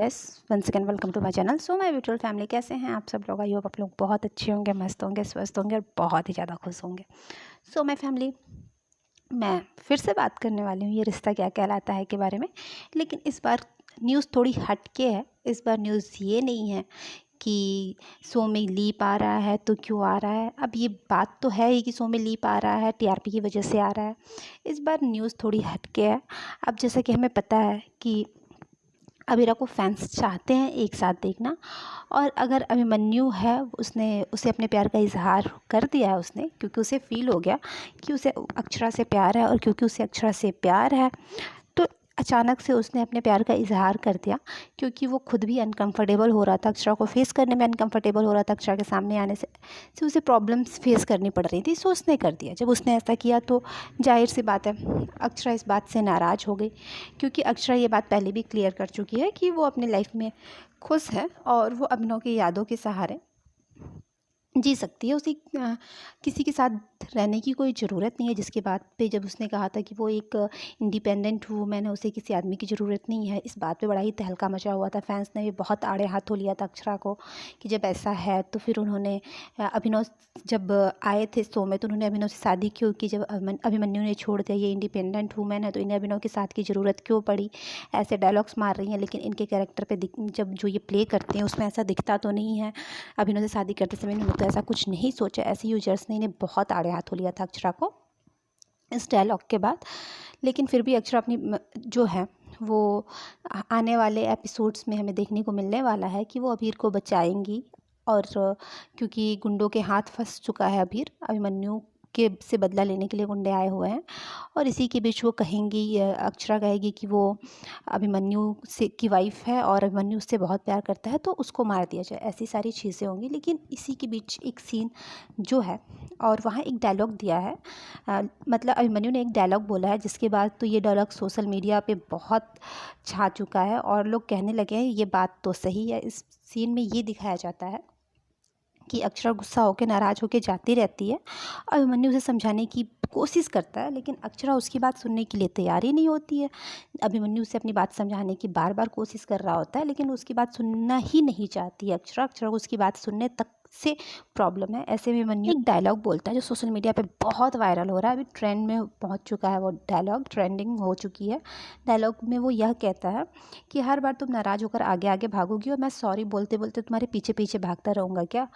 Guys, once again welcome to my channel. So my beautiful family, कैसे हैं आप सब लोग? आई होप आप लोग बहुत अच्छे होंगे, मस्त होंगे, स्वस्थ होंगे और बहुत ही ज़्यादा खुश होंगे। सो माय फैमिली, मैं फिर से बात करने वाली हूँ ये रिश्ता क्या कहलाता है के बारे में। लेकिन इस बार न्यूज़ थोड़ी हटके है। इस बार न्यूज़ ये नहीं है कि शो में लीप आ रहा है तो क्यों आ रहा है। अब ये बात तो है ही कि शो में लीप आ रहा है, टीआरपी की वजह से आ रहा है। इस बार न्यूज़ थोड़ी हटके है। अब जैसा कि हमें पता है कि अबीरा को फैंस चाहते हैं एक साथ देखना, और अगर अभिमन्यु है उसने उसे अपने प्यार का इजहार कर दिया है उसने, क्योंकि उसे फील हो गया कि उसे अक्षरा से प्यार है, और क्योंकि उसे अक्षरा से प्यार है तो अचानक से उसने अपने प्यार का इजहार कर दिया। क्योंकि वो खुद भी अनकंफर्टेबल हो रहा था, अक्षरा को फेस करने में अनकंफर्टेबल हो रहा था। अक्षरा के सामने आने से उसे प्रॉब्लम्स फेस करनी पड़ रही थी। सो उसने कर दिया। जब उसने ऐसा किया तो जाहिर सी बात है अक्षरा इस बात से नाराज़ हो गई, क्योंकि अक्षरा ये बात पहले भी क्लियर कर चुकी है कि वो अपने लाइफ में खुश है और वो अभिनव की यादों के सहारे जी सकती है। उसे किसी के साथ रहने की कोई ज़रूरत नहीं है। जिसके बात पे जब उसने कहा था कि वो एक इंडिपेंडेंट वूमेन है, उसे किसी आदमी की ज़रूरत नहीं है, इस बात पे बड़ा ही तहलका मचा हुआ था। फैंस ने भी बहुत आड़े हाथों लिया था अक्षरा को कि जब ऐसा है तो फिर उन्होंने अभिनव जब आए थे शो में तो उन्होंने अभिनव से शादी क्यों की। जब अभिमन्यु ने छोड़ दिया, ये इंडिपेंडेंट वूमेन है, तो इन्हें अभिनव के साथ की ज़रूरत क्यों पड़ी। ऐसे डायलॉग्स मार रही हैं, लेकिन इनके कैरेक्टर पे जब जो ये प्ले करते हैं उसमें ऐसा दिखता तो नहीं है। अभिनव से शादी करते समय इन्होंने तो ऐसा कुछ नहीं सोचा। ऐसे यूजर्स ने इन्हें बहुत आड़े हाथों लिया था अक्षरा को इस डायलॉग के बाद। लेकिन फिर भी अक्षरा अपनी जो है वो आने वाले एपिसोड्स में हमें देखने को मिलने वाला है कि वो अभीर को बचाएंगी। और क्योंकि गुंडों के हाथ फंस चुका है अभीर, अभिमन्यु के से बदला लेने के लिए गुंडे आए हुए हैं, और इसी के बीच वो कहेंगी, अक्षरा कहेगी कि वो अभिमन्यु से की वाइफ है और अभिमन्यु उससे बहुत प्यार करता है तो उसको मार दिया जाए। ऐसी सारी चीज़ें होंगी। लेकिन इसी के बीच एक सीन जो है, और वहाँ एक डायलॉग दिया है, मतलब अभिमन्यु ने एक डायलॉग बोला है, जिसके बाद तो ये डायलॉग सोशल मीडिया पे बहुत छा चुका है और लोग कहने लगे हैं ये बात तो सही है। इस सीन में ये दिखाया जाता है कि अक्षरा गुस्सा होकर नाराज़ होकर जाती रहती है। अभिमन्यु उसे समझाने की कोशिश करता है, लेकिन अक्षरा उसकी बात सुनने के लिए तैयार ही नहीं होती है। अभिमन्यु उसे अपनी बात समझाने की बार बार कोशिश कर रहा होता है, लेकिन उसकी बात सुनना ही नहीं चाहती है अक्षरा। अक्षरा को उसकी बात सुनने तक से प्रॉब्लम है। ऐसे में अभिमन्यु एक डायलॉग बोलता है जो सोशल मीडिया पे बहुत वायरल हो रहा है, अभी ट्रेंड में पहुंच चुका है। वो डायलॉग ट्रेंडिंग हो चुकी है। डायलॉग में वो यह कहता है कि हर बार तुम नाराज़ होकर आगे आगे भागोगी और मैं सॉरी बोलते बोलते तुम्हारे पीछे पीछे भागता रहूँगा क्या।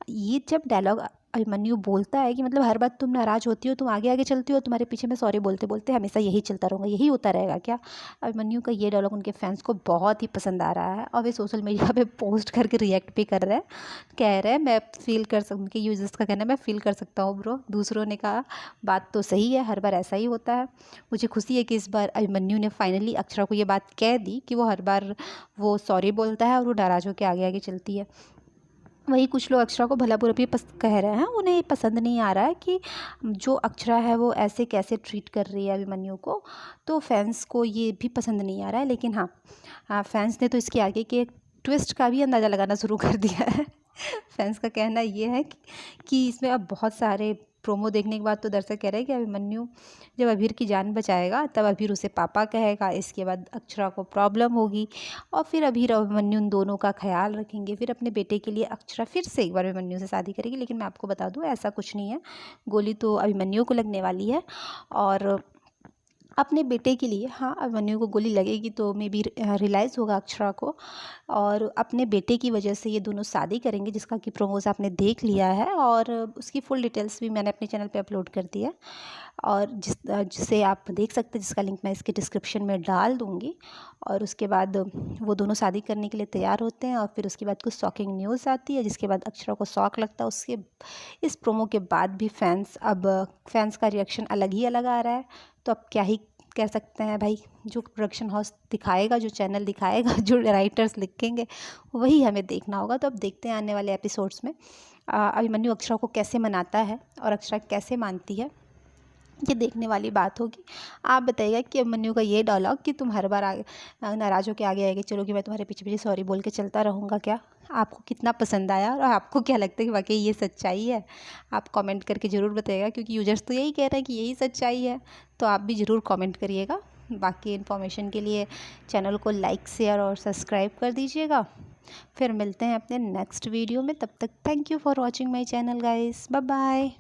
ये जब डायलॉग अभिमन्यु बोलता है कि मतलब हर बार तुम नाराज़ होती हो, तुम आगे आगे चलती हो, तुम्हारे पीछे मैं सॉरी बोलते बोलते हमेशा यही चलता रहूँगा, यही होता रहेगा क्या। अभिमन्यु का ये डायलॉग उनके फैंस को बहुत ही पसंद आ रहा है और वे सोशल मीडिया पे पोस्ट करके रिएक्ट भी कर रहे हैं। कह रहे हैं मैं फील कर सकता, उनके यूजर्स का कहना है मैं फील कर सकता हूँ ब्रो। दूसरों ने कहा बात तो सही है, हर बार ऐसा ही होता है। मुझे खुशी है कि इस बार अभिमन्यु ने फाइनली अक्षरा को ये बात कह दी कि वो हर बार वो सॉरी बोलता है और वो नाराज़ होकर आगे आगे चलती है। वही कुछ लोग अक्षरा को भला बुरा भी कह रहे हैं, उन्हें ये पसंद नहीं आ रहा है कि जो अक्षरा है वो ऐसे कैसे ट्रीट कर रही है अभिमन्यु को। तो फैंस को ये भी पसंद नहीं आ रहा है। लेकिन हाँ, फैंस ने तो इसके आगे के एक ट्विस्ट का भी अंदाज़ा लगाना शुरू कर दिया है। फैंस का कहना ये है कि इसमें अब बहुत सारे प्रोमो देखने के बाद तो दर्शक कह रहे हैं कि अभिमन्यु जब अभीर की जान बचाएगा तब अभीर उसे पापा कहेगा, इसके बाद अक्षरा को प्रॉब्लम होगी और फिर अभीर और अभिमन्यु उन दोनों का ख्याल रखेंगे। फिर अपने बेटे के लिए अक्षरा फिर से एक बार अभिमन्यु से शादी करेगी। लेकिन मैं आपको बता दूं ऐसा कुछ नहीं है। गोली तो अभिमन्यु को लगने वाली है और अपने बेटे के लिए, हाँ, अभिमन्यु को गोली लगेगी तो मे बी रियलाइज़ होगा अक्षरा को, और अपने बेटे की वजह से ये दोनों शादी करेंगे, जिसका कि प्रोमोज आपने देख लिया है और उसकी फुल डिटेल्स भी मैंने अपने चैनल पे अपलोड कर दी है, और जिसे आप देख सकते हैं, जिसका लिंक मैं इसके डिस्क्रिप्शन में डाल दूँगी। और उसके बाद वो दोनों शादी करने के लिए तैयार होते हैं और फिर उसके बाद कुछ शॉकिंग न्यूज़ आती है, जिसके बाद अक्षरा को शॉक लगता है। उसके इस प्रोमो के बाद भी फैंस का रिएक्शन अलग ही अलग आ रहा है। तो अब क्या ही कह सकते हैं भाई, जो प्रोडक्शन हाउस दिखाएगा, जो चैनल दिखाएगा, जो राइटर्स लिखेंगे वही हमें देखना होगा। तो अब देखते हैं आने वाले एपिसोड्स में अभिमन्यु अक्षरा को कैसे मनाता है और अक्षरा कैसे मानती है, ये देखने वाली बात होगी। आप बताइएगा कि अभिमन्यु का ये डायलॉग कि तुम हर बार आगे नाराज़ होकर आगे आगे चलोगी, मैं तुम्हारे पीछे पीछे सॉरी बोल के चलता रहूँगा क्या, आपको कितना पसंद आया और आपको क्या लगता है कि वाकई ये सच्चाई है। आप कमेंट करके ज़रूर बताइएगा, क्योंकि यूजर्स तो यही कह रहे हैं कि यही सच्चाई है। तो आप भी ज़रूर कमेंट करिएगा। बाकी इन्फॉर्मेशन के लिए चैनल को लाइक शेयर और सब्सक्राइब कर दीजिएगा। फिर मिलते हैं अपने नेक्स्ट वीडियो में, तब तक thank you for watching my channel guys, bye bye.